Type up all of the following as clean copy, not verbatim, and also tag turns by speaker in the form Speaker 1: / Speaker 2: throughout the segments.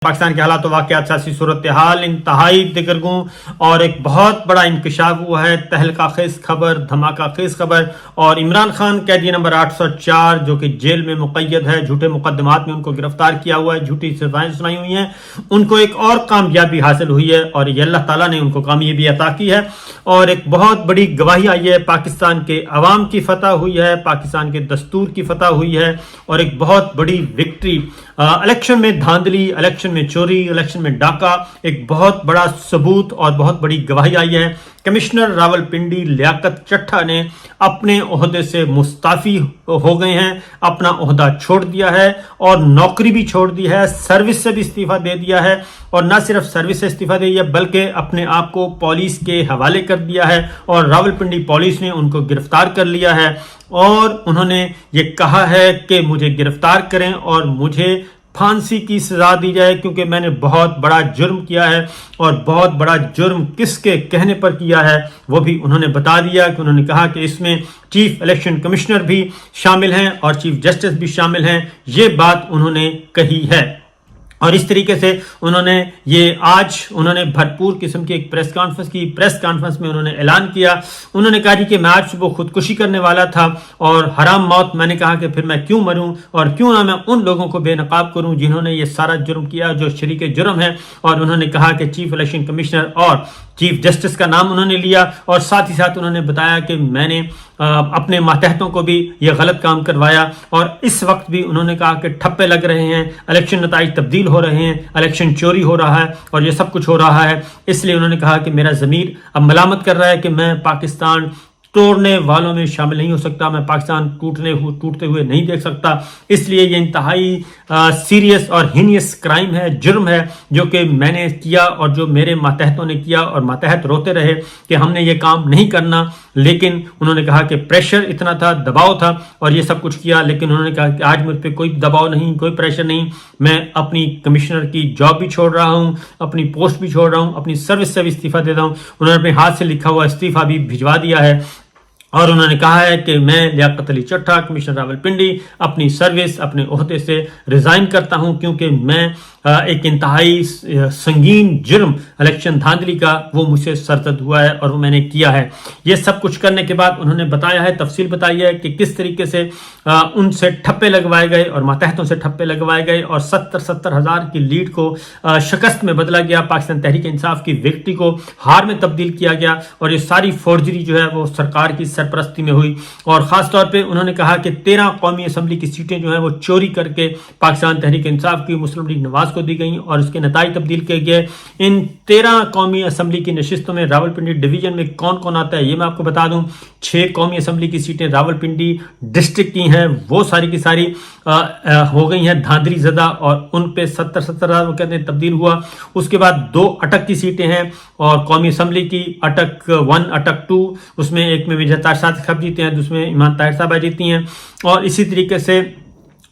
Speaker 1: पाकिस्तान के हालात वाक़यात सियासी सूरत हाल इंतहाई दिगरगूं और एक बहुत बड़ा इंकशाफ हुआ है। तहलका खेज खबर, धमाका खेज खबर। और इमरान खान कैदी नंबर 804 जो कि जेल में मुक़य्यद है, झूठे मुकदमात में उनको गिरफ्तार किया हुआ है, झूठी सज़ाएं सुनाई हुई हैं, उनको एक और कामयाबी हासिल हुई है और ये अल्लाह ताला ने उनको कामयाबी अता की है और एक बहुत बड़ी गवाही आई है। पाकिस्तान के अवाम की फतह हुई है, पाकिस्तान के दस्तूर की फतह हुई है और एक बहुत बड़ी विक्ट्री। इलेक्शन में धांधली, इलेक्शन में चोरी, इलेक्शन में डाका, एक बहुत बड़ा सबूत और बहुत बड़ी गवाही आई है। कमिश्नर रावलपिंडी लियाकत चट्ठा ने अपने ओहदे से मुस्ताफी हो गए हैं, अपना ओहदा छोड़ दिया है और नौकरी भी छोड़ दी है, सर्विस से भी इस्तीफा दे दिया है और न सिर्फ सर्विस से इस्तीफा दे दिया बल्कि अपने आप को पुलिस के हवाले कर दिया है और रावलपिंडी पुलिस ने उनको गिरफ्तार कर लिया है और उन्होंने ये कहा है कि मुझे गिरफ्तार करें और मुझे फांसी की सजा दी जाए क्योंकि मैंने बहुत बड़ा जुर्म किया है और बहुत बड़ा जुर्म किसके कहने पर किया है वो भी उन्होंने बता दिया कि उन्होंने कहा कि इसमें चीफ इलेक्शन कमिश्नर भी शामिल हैं और चीफ जस्टिस भी शामिल हैं। ये बात उन्होंने कही है और इस तरीके से उन्होंने उन्होंने भरपूर किस्म की एक प्रेस कॉन्फ्रेंस में उन्होंने ऐलान किया। उन्होंने कहा कि मैं आज सुबह खुदकुशी करने वाला था और हराम मौत, मैंने कहा कि फिर मैं क्यों मरूं और क्यों ना मैं उन लोगों को बेनकाब करूं जिन्होंने ये सारा जुर्म किया, जो शरीके जुर्म है। और उन्होंने कहा कि चीफ इलेक्शन कमिश्नर और चीफ जस्टिस का नाम उन्होंने लिया और साथ ही साथ उन्होंने बताया कि मैंने अपने मातहतों को भी ये गलत काम करवाया और इस वक्त भी उन्होंने कहा कि ठप्पे लग रहे हैं, इलेक्शन नताइज तब्दील हो रहे हैं, इलेक्शन चोरी हो रहा है और ये सब कुछ हो रहा है। इसलिए उन्होंने कहा कि मेरा ज़मीर अब मलामत कर रहा है कि मैं पाकिस्तान तोड़ने वालों में शामिल नहीं हो सकता, मैं पाकिस्तान टूटते हुए नहीं देख सकता। इसलिए ये इंतहाई सीरियस और हीनियस क्राइम है, जुर्म है जो कि मैंने किया और जो मेरे मातहतों ने किया और मातहत रोते रहे कि हमने ये काम नहीं करना। लेकिन उन्होंने कहा कि प्रेशर इतना था, दबाव था और ये सब कुछ किया। लेकिन उन्होंने कहा कि आज मुझ पर कोई दबाव नहीं, कोई प्रेशर नहीं, मैं अपनी कमिश्नर की जॉब भी छोड़ रहा हूँ, अपनी पोस्ट भी छोड़ रहा हूँ, अपनी सर्विस से भी इस्तीफा दे रहा हूँ। उन्होंने अपने हाथ से लिखा हुआ इस्तीफा भी भिजवा दिया है और उन्होंने कहा है कि मैं लियाकत अली चट्ठा, कमिश्नर रावलपिंडी, अपनी सर्विस, अपने ओहदे से रिजाइन करता हूं क्योंकि मैं एक इंतहाई संगीन जुर्म इलेक्शन धांधली का वो मुझसे सरजद हुआ है और वो मैंने किया है। ये सब कुछ करने के बाद उन्होंने बताया है, तफसील बताई है कि किस तरीके से उनसे ठप्पे लगवाए गए और मातहतों से ठप्पे लगवाए गए और 70 हज़ार की लीड को शिकस्त में बदला गया, पाकिस्तान तहरीक इंसाफ की विक्ट्री को हार में तब्दील किया गया और ये सारी फोर्जरी जो है वो सरकार की सरपरस्ती में हुई। और ख़ास तौर पे उन्होंने कहा कि 13 कौमी असम्बली की सीटें जो हैं वो चोरी करके पाकिस्तान तहरीक इंसाफ की मुस्लिम लीग नवाज को दी गई और इसके नताइज तब्दील किए गए। इन 13 कौमी असम्बली की नशिस्तों में रावलपिंडी डिवीजन में कौन कौन आता है ये मैं आपको बता दूं। 6 कौमी असम्बली की सीटें रावलपिंडी डिस्ट्रिक्ट की हैं, वो सारी की सारी हो गई हैं धांधली ज़दा और उन पे 70 हज़ार वो कहते हैं तब्दील हुआ। उसके बाद 2 अटक की सीटें हैं और कौमी असम्बली की अटक 1, अटक 2, उसमें एक में विजय तारशाद साहब जीते हैं, दूसरे में ईमान ताहिर साहब जीती हैं। और इसी तरीके से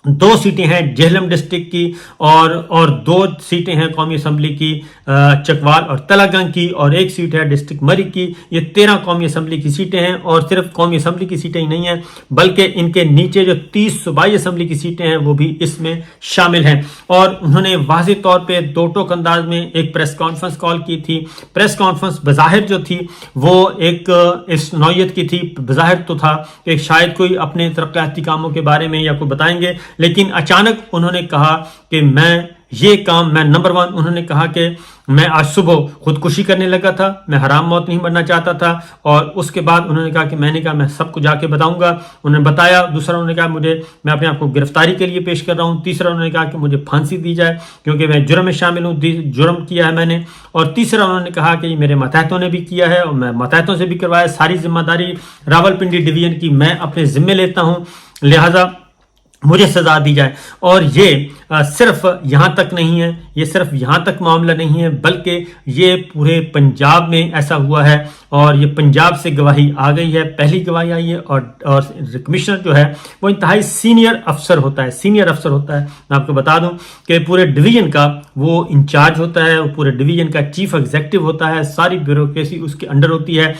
Speaker 1: 2 सीटें हैं जेहलम डिस्ट्रिक्ट की और 2 सीटें हैं कौमी असम्बली की चकवाल और तलागंग की और 1 सीट है डिस्ट्रिक्ट मरी की। ये 13 कौमी असम्बली की सीटें हैं और सिर्फ कौमी असम्बली की सीटें ही नहीं हैं बल्कि इनके नीचे जो 30 सूबाई असम्बली की सीटें हैं वो भी इसमें शामिल हैं। और उन्होंने वाज़ेह तौर पे 2 टोक अंदाज में एक प्रेस कॉन्फ्रेंस कॉल की थी। प्रेस कॉन्फ्रेंस बज़ाहिर जो थी वो एक इस नौयत की थी, बज़ाहिर तो था कि शायद कोई अपने तरक्याती कामों के बारे में या कोई बताएंगे, लेकिन अचानक उन्होंने कहा कि मैं नंबर 1 उन्होंने कहा कि मैं आज सुबह खुदकुशी करने लगा था, मैं हराम मौत नहीं मरना चाहता था। और उसके बाद उन्होंने कहा कि मैं सबको जाके बताऊंगा। उन्होंने बताया। दूसरा उन्होंने कहा मैं अपने आप को गिरफ्तारी के लिए पेश कर रहा हूं। तीसरा उन्होंने कहा कि मुझे फांसी दी जाए क्योंकि मैं जुर्म में शामिल हूं, जुर्म किया है मैंने। और तीसरा उन्होंने कहा कि मेरे मातहतों ने भी किया है और मैं मातहतों से भी करवाया, सारी जिम्मेदारी रावलपिंडी डिवीजन की मैं अपने जिम्मे लेता हूं, लिहाजा मुझे सजा दी जाए। और ये सिर्फ यहाँ तक नहीं है, ये सिर्फ यहाँ तक मामला नहीं है बल्कि ये पूरे पंजाब में ऐसा हुआ है और ये पंजाब से गवाही आ गई है, पहली गवाही आई है। और कमिश्नर जो है वो इंतहाई सीनियर अफसर होता है। मैं आपको बता दूं कि पूरे डिवीजन का वो इंचार्ज होता है, पूरे डिवीजन का चीफ एग्जीक्यूटिव होता है, सारी ब्यूरोक्रेसी उसके अंडर होती है।